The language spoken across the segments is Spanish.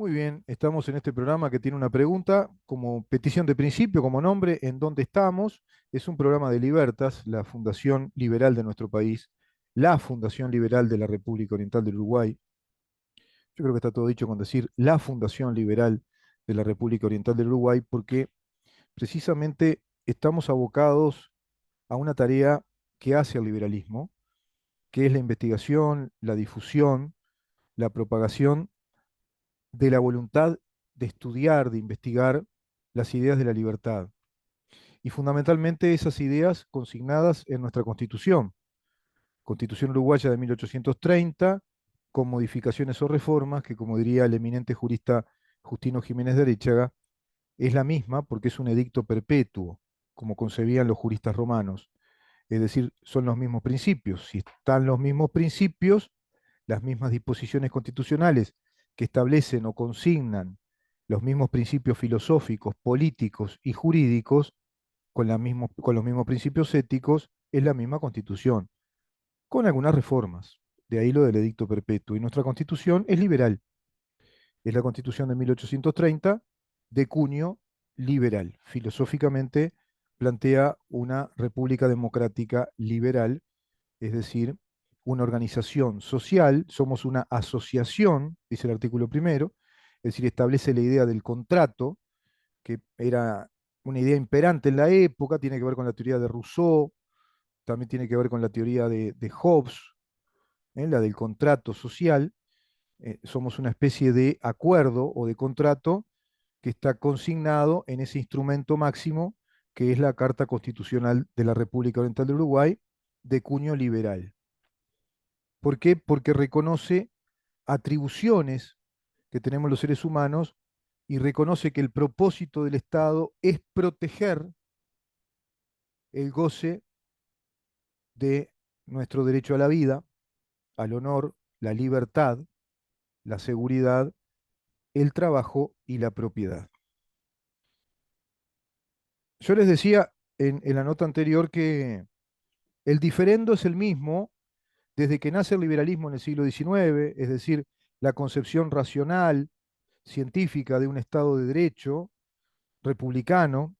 Muy bien, estamos en este programa que tiene una pregunta como petición de principio, como nombre, ¿en dónde estamos? Es un programa de Libertas, la fundación liberal de nuestro país, la fundación liberal de la República Oriental del Uruguay. Yo creo que está todo dicho con decir la fundación liberal de la República Oriental del Uruguay, porque precisamente estamos abocados a una tarea que hace el liberalismo, que es la investigación, la difusión, la propagación de la voluntad de estudiar, de investigar las ideas de la libertad. Y fundamentalmente esas ideas consignadas en nuestra Constitución, Constitución Uruguaya de 1830, con modificaciones o reformas que, como diría el eminente jurista Justino Jiménez de Arechaga, es la misma porque es un edicto perpetuo, como concebían los juristas romanos. Es decir, son los mismos principios. Si están los mismos principios, las mismas disposiciones constitucionales que establecen o consignan los mismos principios filosóficos, políticos y jurídicos, con los mismos principios éticos, es la misma constitución, con algunas reformas. De ahí lo del edicto perpetuo. Y nuestra constitución es liberal. Es la constitución de 1830 de cuño liberal. Filosóficamente plantea una república democrática liberal, es decir, una organización social, somos una asociación, dice el artículo primero, es decir, establece la idea del contrato, que era una idea imperante en la época, tiene que ver con la teoría de Rousseau, también tiene que ver con la teoría de Hobbes, la del contrato social. Somos una especie de acuerdo o de contrato que está consignado en ese instrumento máximo que es la Carta Constitucional de la República Oriental del Uruguay, de cuño liberal. ¿Por qué? Porque reconoce atribuciones que tenemos los seres humanos y reconoce que el propósito del Estado es proteger el goce de nuestro derecho a la vida, al honor, la libertad, la seguridad, el trabajo y la propiedad. Yo les decía en la nota anterior que el diferendo es el mismo desde que nace el liberalismo en el siglo XIX, es decir, la concepción racional, científica de un Estado de Derecho republicano,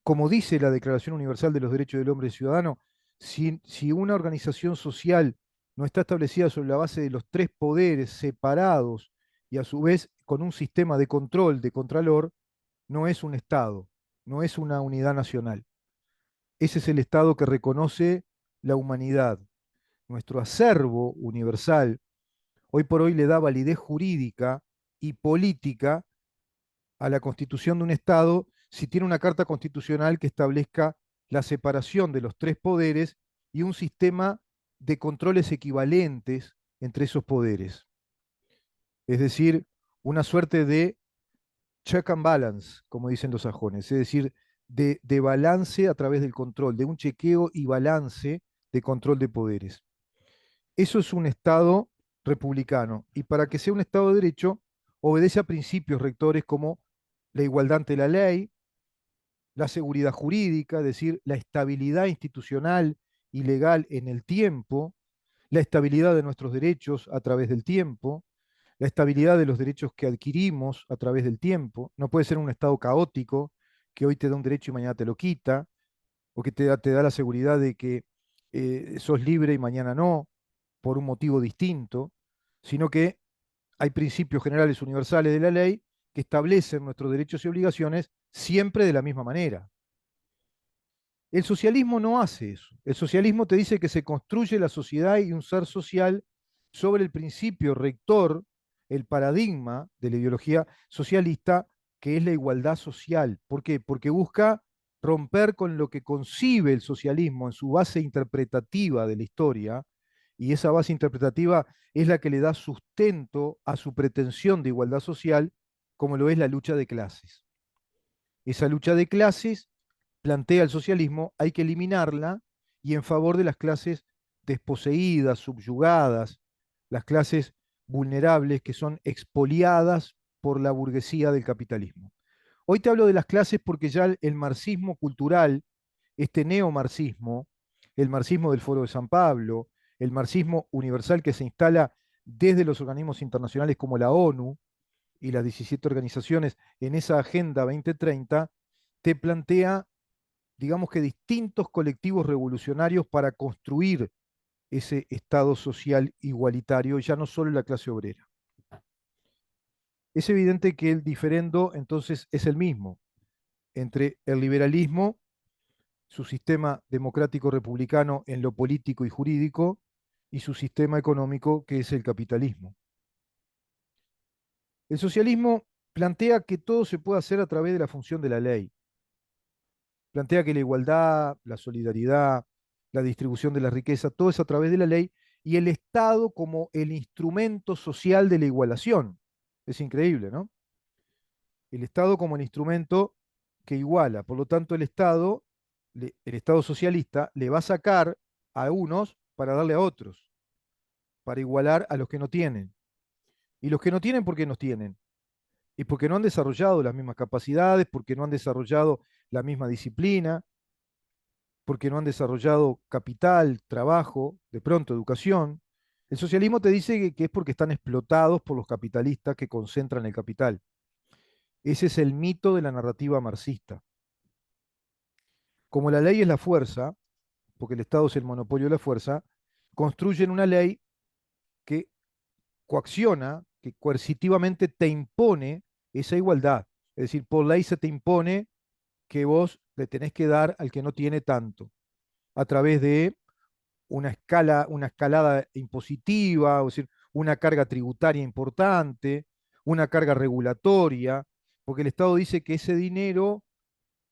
como dice la Declaración Universal de los Derechos del Hombre y Ciudadano, si una organización social no está establecida sobre la base de los tres poderes separados y a su vez con un sistema de control, de contralor, no es un Estado, no es una unidad nacional. Ese es el Estado que reconoce la humanidad. Nuestro acervo universal hoy por hoy le da validez jurídica y política a la constitución de un Estado si tiene una carta constitucional que establezca la separación de los tres poderes y un sistema de controles equivalentes entre esos poderes. Es decir, una suerte de check and balance, como dicen los sajones, es decir, de balance a través del control, de un chequeo y balance de control de poderes. Eso es un Estado republicano. Y para que sea un Estado de Derecho, obedece a principios rectores como la igualdad ante la ley, la seguridad jurídica, es decir, la estabilidad institucional y legal en el tiempo, la estabilidad de nuestros derechos a través del tiempo, la estabilidad de los derechos que adquirimos a través del tiempo. No puede ser un Estado caótico que hoy te da un derecho y mañana te lo quita, o que te da la seguridad de que sos libre y mañana no, por un motivo distinto, sino que hay principios generales universales de la ley que establecen nuestros derechos y obligaciones siempre de la misma manera. El socialismo no hace eso. El socialismo te dice que se construye la sociedad y un ser social sobre el principio rector, el paradigma de la ideología socialista, que es la igualdad social. ¿Por qué? Porque busca romper con lo que concibe el socialismo en su base interpretativa de la historia, y esa base interpretativa es la que le da sustento a su pretensión de igualdad social, como lo es la lucha de clases. Esa lucha de clases plantea el socialismo, hay que eliminarla y en favor de las clases desposeídas, subyugadas, las clases vulnerables que son expoliadas por la burguesía del capitalismo. Hoy te hablo de las clases porque ya el marxismo cultural, este neomarxismo, el marxismo del Foro de San Pablo, el marxismo universal que se instala desde los organismos internacionales como la ONU, y las 17 organizaciones en esa Agenda 2030, te plantea, digamos que distintos colectivos revolucionarios para construir ese Estado social igualitario, ya no solo la clase obrera. Es evidente que el diferendo entonces es el mismo entre el liberalismo, su sistema democrático republicano en lo político y jurídico, y su sistema económico, que es el capitalismo. El socialismo plantea que todo se puede hacer a través de la función de la ley. Plantea que la igualdad, la solidaridad, la distribución de la riqueza, todo es a través de la ley y el Estado como el instrumento social de la igualación. Es increíble, ¿no? El Estado como el instrumento que iguala. Por lo tanto, el Estado socialista, le va a sacar a unos para darle a otros, para igualar a los que no tienen. Y los que no tienen, ¿por qué no tienen? Y porque no han desarrollado las mismas capacidades, porque no han desarrollado la misma disciplina, porque no han desarrollado capital, trabajo, de pronto educación. El socialismo te dice que es porque están explotados por los capitalistas que concentran el capital. Ese es el mito de la narrativa marxista. Como la ley es la fuerza, porque el Estado es el monopolio de la fuerza, construyen una ley que coacciona, que coercitivamente te impone esa igualdad. Es decir, por ley se te impone que vos le tenés que dar al que no tiene tanto, a través de una escalada impositiva, es decir, una carga tributaria importante, una carga regulatoria, porque el Estado dice que ese dinero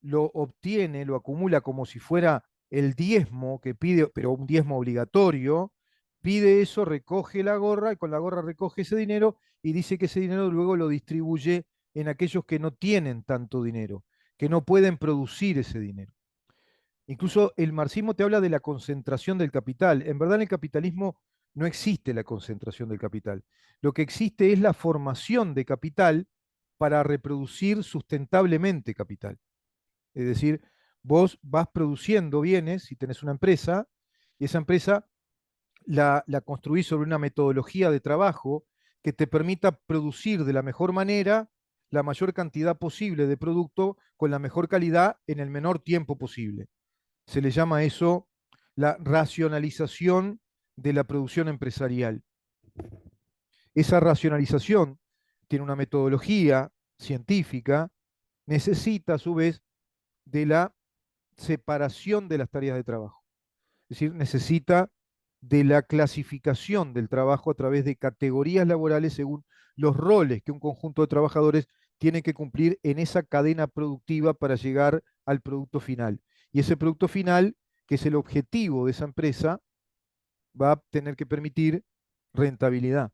lo obtiene, lo acumula como si fuera el diezmo que pide, pero un diezmo obligatorio, pide eso, recoge la gorra y con la gorra recoge ese dinero y dice que ese dinero luego lo distribuye en aquellos que no tienen tanto dinero, que no pueden producir ese dinero. Incluso el marxismo te habla de la concentración del capital. En verdad en el capitalismo no existe la concentración del capital. Lo que existe es la formación de capital para reproducir sustentablemente capital. Es decir, vos vas produciendo bienes si tenés una empresa y esa empresa la construís sobre una metodología de trabajo que te permita producir de la mejor manera la mayor cantidad posible de producto con la mejor calidad en el menor tiempo posible. Se le llama eso la racionalización de la producción empresarial. Esa racionalización tiene una metodología científica, necesita a su vez de la separación de las tareas de trabajo. Es decir, necesita de la clasificación del trabajo a través de categorías laborales según los roles que un conjunto de trabajadores tiene que cumplir en esa cadena productiva para llegar al producto final. Y ese producto final, que es el objetivo de esa empresa, va a tener que permitir rentabilidad,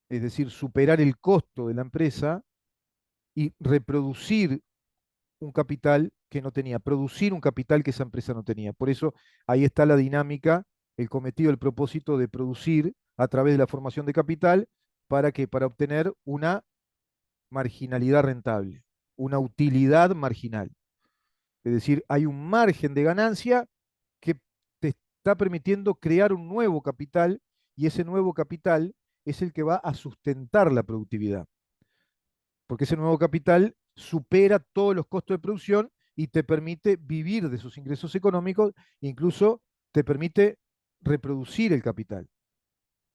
es decir, superar el costo de la empresa y reproducir un capital que no tenía, producir un capital que esa empresa no tenía. Por eso ahí está la dinámica, el cometido, el propósito de producir a través de la formación de capital para que para obtener una marginalidad rentable, una utilidad marginal. Es decir, hay un margen de ganancia que te está permitiendo crear un nuevo capital y ese nuevo capital es el que va a sustentar la productividad porque ese nuevo capital supera todos los costos de producción y te permite vivir de sus ingresos económicos, incluso te permite reproducir el capital,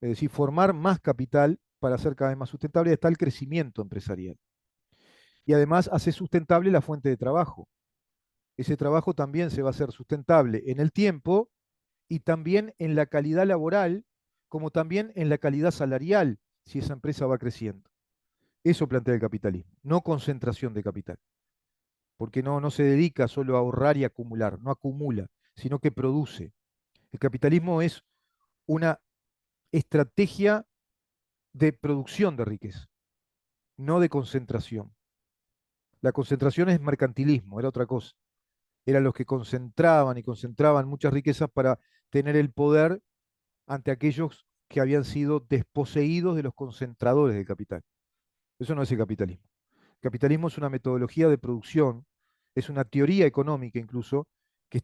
es decir, formar más capital para ser cada vez más sustentable, está el crecimiento empresarial. Y además hace sustentable la fuente de trabajo. Ese trabajo también se va a hacer sustentable en el tiempo y también en la calidad laboral, como también en la calidad salarial, si esa empresa va creciendo. Eso plantea el capitalismo, no concentración de capital, porque no se dedica solo a ahorrar y acumular, no acumula, sino que produce. El capitalismo es una estrategia de producción de riqueza, no de concentración. La concentración es mercantilismo, era otra cosa. Eran los que concentraban y concentraban muchas riquezas para tener el poder ante aquellos que habían sido desposeídos de los concentradores del capital. Eso no es el capitalismo. El capitalismo es una metodología de producción, es una teoría económica incluso, que,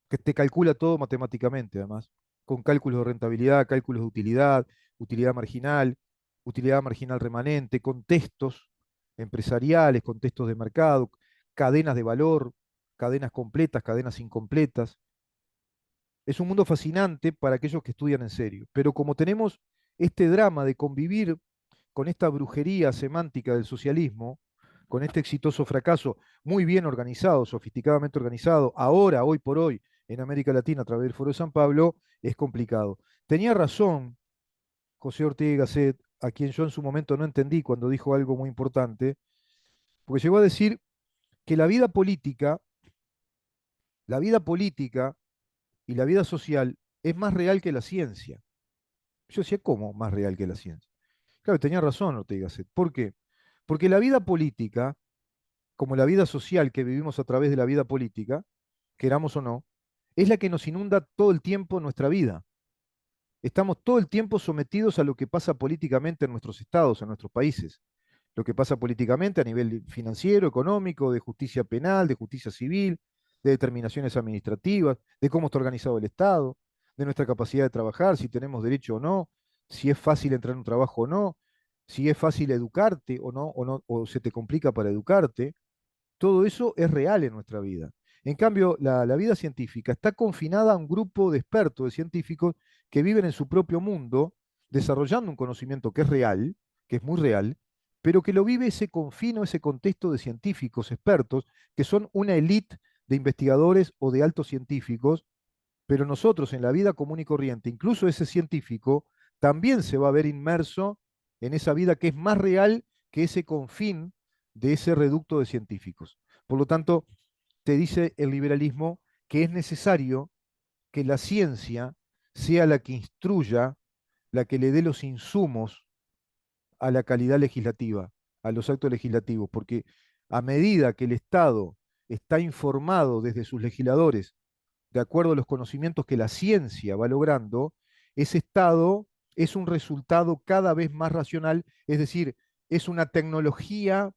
que te calcula todo matemáticamente además, con cálculos de rentabilidad, cálculos de utilidad, utilidad marginal. utilidad marginal remanente, contextos empresariales, contextos de mercado, cadenas de valor, cadenas completas, cadenas incompletas. Es un mundo fascinante para aquellos que estudian en serio, pero como tenemos este drama de convivir con esta brujería semántica del socialismo, con este exitoso fracaso muy bien organizado, sofisticadamente organizado, ahora, hoy por hoy, en América Latina a través del Foro de San Pablo, es complicado. Tenía razón José Ortega y Gasset, a quien yo en su momento no entendí cuando dijo algo muy importante, porque llegó a decir que la vida política y la vida social es más real que la ciencia. Yo decía, ¿cómo más real que la ciencia? Claro, tenía razón Ortega y Gasset. ¿Por qué? Porque la vida política, como la vida social que vivimos a través de la vida política, queramos o no, es la que nos inunda todo el tiempo nuestra vida. Estamos todo el tiempo sometidos a lo que pasa políticamente en nuestros estados, en nuestros países. Lo que pasa políticamente a nivel financiero, económico, de justicia penal, de justicia civil, de determinaciones administrativas, de cómo está organizado el Estado, de nuestra capacidad de trabajar, si tenemos derecho o no, si es fácil entrar en un trabajo o no, si es fácil educarte o no, o se te complica para educarte. Todo eso es real en nuestra vida. En cambio, la vida científica está confinada a un grupo de expertos, de científicos, que viven en su propio mundo, desarrollando un conocimiento que es real, que es muy real, pero que lo vive ese confino, ese contexto de científicos, expertos, que son una élite de investigadores o de altos científicos, pero nosotros en la vida común y corriente, incluso ese científico, también se va a ver inmerso en esa vida que es más real que ese confín de ese reducto de científicos. Por lo tanto, te dice el liberalismo que es necesario que la ciencia sea la que instruya, la que le dé los insumos a la calidad legislativa, a los actos legislativos, porque a medida que el Estado está informado desde sus legisladores de acuerdo a los conocimientos que la ciencia va logrando, ese estado es un resultado cada vez más racional, es decir, es una tecnología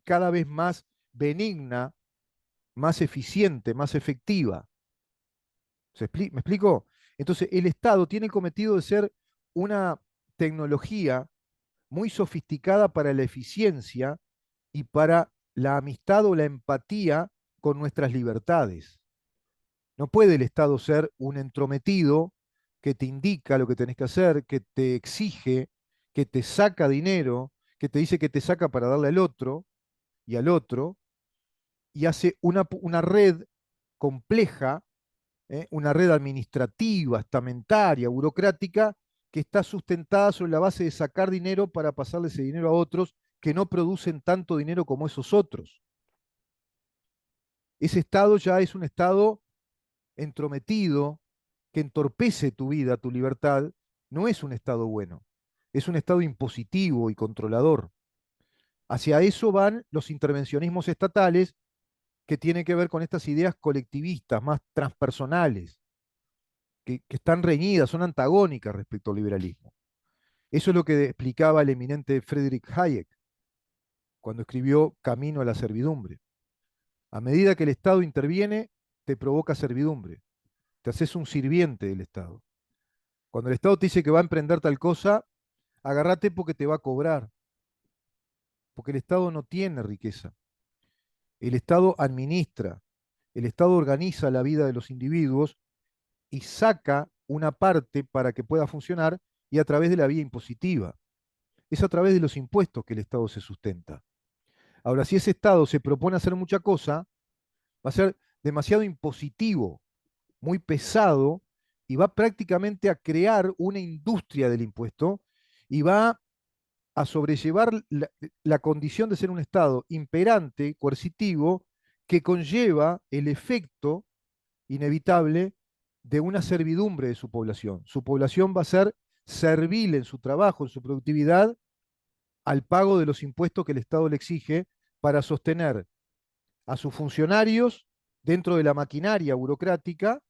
cada vez más benigna, más eficiente, más efectiva. ¿Me explico? Entonces, el Estado tiene el cometido de ser una tecnología muy sofisticada para la eficiencia y para la amistad o la empatía con nuestras libertades. No puede el Estado ser un entrometido que te indica lo que tenés que hacer, que te exige, que te saca dinero, que te dice que te saca para darle al otro y al otro, y hace una red compleja, una red administrativa, estamentaria, burocrática, que está sustentada sobre la base de sacar dinero para pasarle ese dinero a otros que no producen tanto dinero como esos otros. Ese Estado ya es un Estado entrometido, que entorpece tu vida, tu libertad, no es un estado bueno, es un estado impositivo y controlador. Hacia eso van los intervencionismos estatales que tienen que ver con estas ideas colectivistas, más transpersonales, que están reñidas, son antagónicas respecto al liberalismo. Eso es lo que explicaba el eminente Friedrich Hayek cuando escribió Camino a la servidumbre. A medida que el Estado interviene, te provoca servidumbre, te haces un sirviente del Estado. Cuando el Estado te dice que va a emprender tal cosa, agárrate porque te va a cobrar, porque el Estado no tiene riqueza. El Estado administra, el Estado organiza la vida de los individuos y saca una parte para que pueda funcionar y a través de la vía impositiva. Es a través de los impuestos que el Estado se sustenta. Ahora, si ese Estado se propone hacer mucha cosa, va a ser demasiado impositivo, muy pesado y va prácticamente a crear una industria del impuesto y va a sobrellevar la condición de ser un Estado imperante, coercitivo, que conlleva el efecto inevitable de una servidumbre de su población. Su población va a ser servil en su trabajo, en su productividad, al pago de los impuestos que el Estado le exige para sostener a sus funcionarios dentro de la maquinaria burocrática,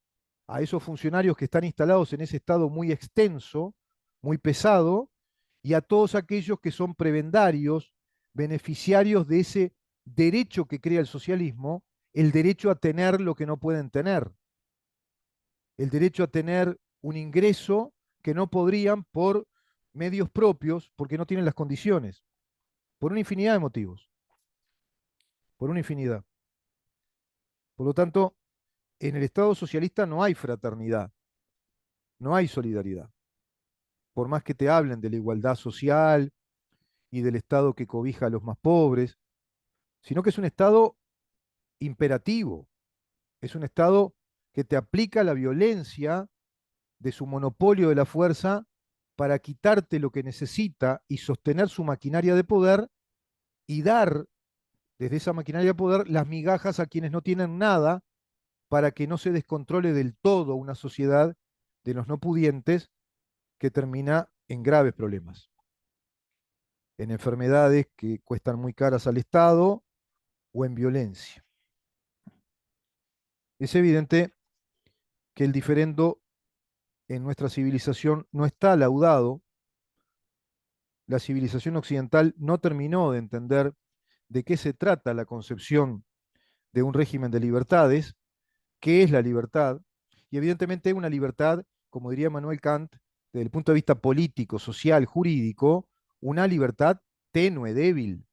a esos funcionarios que están instalados en ese Estado muy extenso, muy pesado, y a todos aquellos que son prebendarios, beneficiarios de ese derecho que crea el socialismo, el derecho a tener lo que no pueden tener, el derecho a tener un ingreso que no podrían por medios propios porque no tienen las condiciones, por una infinidad de motivos, por una infinidad. Por lo tanto, en el Estado socialista no hay fraternidad, no hay solidaridad. Por más que te hablen de la igualdad social y del Estado que cobija a los más pobres, sino que es un Estado imperativo, es un Estado que te aplica la violencia de su monopolio de la fuerza para quitarte lo que necesita y sostener su maquinaria de poder y dar desde esa maquinaria de poder las migajas a quienes no tienen nada para que no se descontrole del todo una sociedad de los no pudientes que termina en graves problemas, en enfermedades que cuestan muy caras al Estado o en violencia. Es evidente que el diferendo en nuestra civilización no está laudado. La civilización occidental no terminó de entender de qué se trata la concepción de un régimen de libertades, qué es la libertad, y evidentemente una libertad, como diría Manuel Kant, desde el punto de vista político, social, jurídico, una libertad tenue, débil.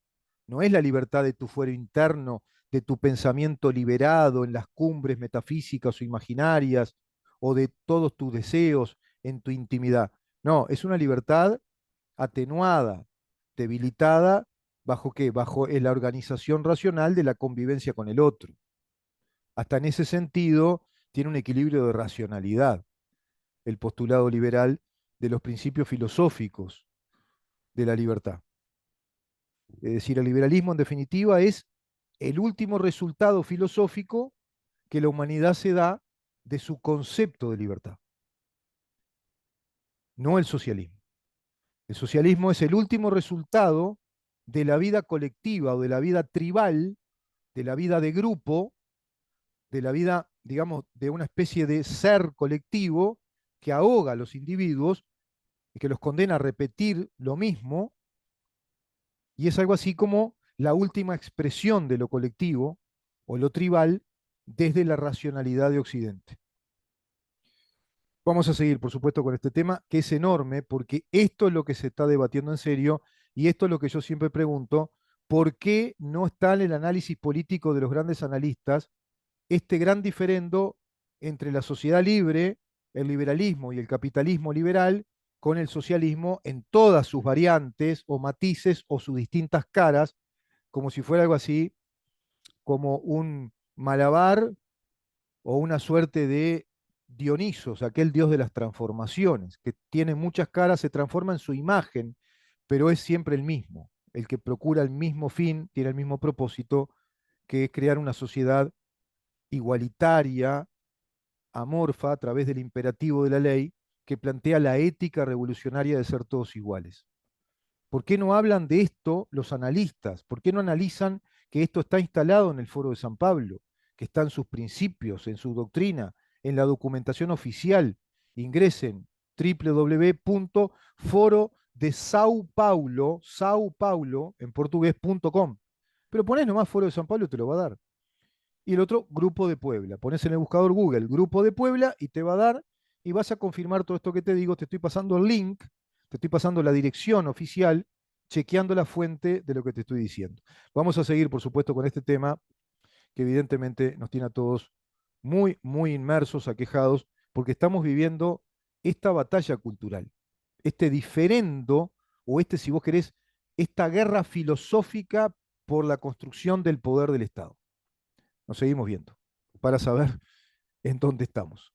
No es la libertad de tu fuero interno, de tu pensamiento liberado en las cumbres metafísicas o imaginarias, o de todos tus deseos en tu intimidad. No, es una libertad atenuada, debilitada, ¿bajo qué? Bajo la organización racional de la convivencia con el otro. Hasta en ese sentido, tiene un equilibrio de racionalidad el postulado liberal de los principios filosóficos de la libertad. Es decir, el liberalismo en definitiva es el último resultado filosófico que la humanidad se da de su concepto de libertad, no el socialismo. El socialismo es el último resultado de la vida colectiva o de la vida tribal, de la vida de grupo, de la vida, digamos, de una especie de ser colectivo que ahoga a los individuos y que los condena a repetir lo mismo, y es algo así como la última expresión de lo colectivo o lo tribal desde la racionalidad de Occidente. Vamos a seguir, por supuesto, con este tema, que es enorme, porque esto es lo que se está debatiendo en serio, y esto es lo que yo siempre pregunto: ¿por qué no está en el análisis político de los grandes analistas este gran diferendo entre la sociedad libre, el liberalismo y el capitalismo liberal, con el socialismo en todas sus variantes o matices o sus distintas caras, como si fuera algo así como un malabar o una suerte de Dionisos, aquel dios de las transformaciones, que tiene muchas caras, se transforma en su imagen, pero es siempre el mismo, el que procura el mismo fin, tiene el mismo propósito, que es crear una sociedad igualitaria, amorfa, a través del imperativo de la ley, que plantea la ética revolucionaria de ser todos iguales. ¿Por qué no hablan de esto los analistas? ¿Por qué no analizan que esto está instalado en el Foro de San Pablo, que está en sus principios, en su doctrina, en la documentación oficial? Ingresen www.forodesaupaulo, Sao Paulo, en portugués.com. Pero ponés nomás Foro de San Pablo y te lo va a dar. Y el otro, Grupo de Puebla. Pones en el buscador Google Grupo de Puebla y te va a dar, y vas a confirmar todo esto que te digo. Te estoy pasando el link, te estoy pasando la dirección oficial, chequeando la fuente de lo que te estoy diciendo. Vamos a seguir, por supuesto, con este tema que evidentemente nos tiene a todos muy, muy inmersos, aquejados, porque estamos viviendo esta batalla cultural, este diferendo, o este, si vos querés, esta guerra filosófica por la construcción del poder del Estado. Nos seguimos viendo para saber en dónde estamos.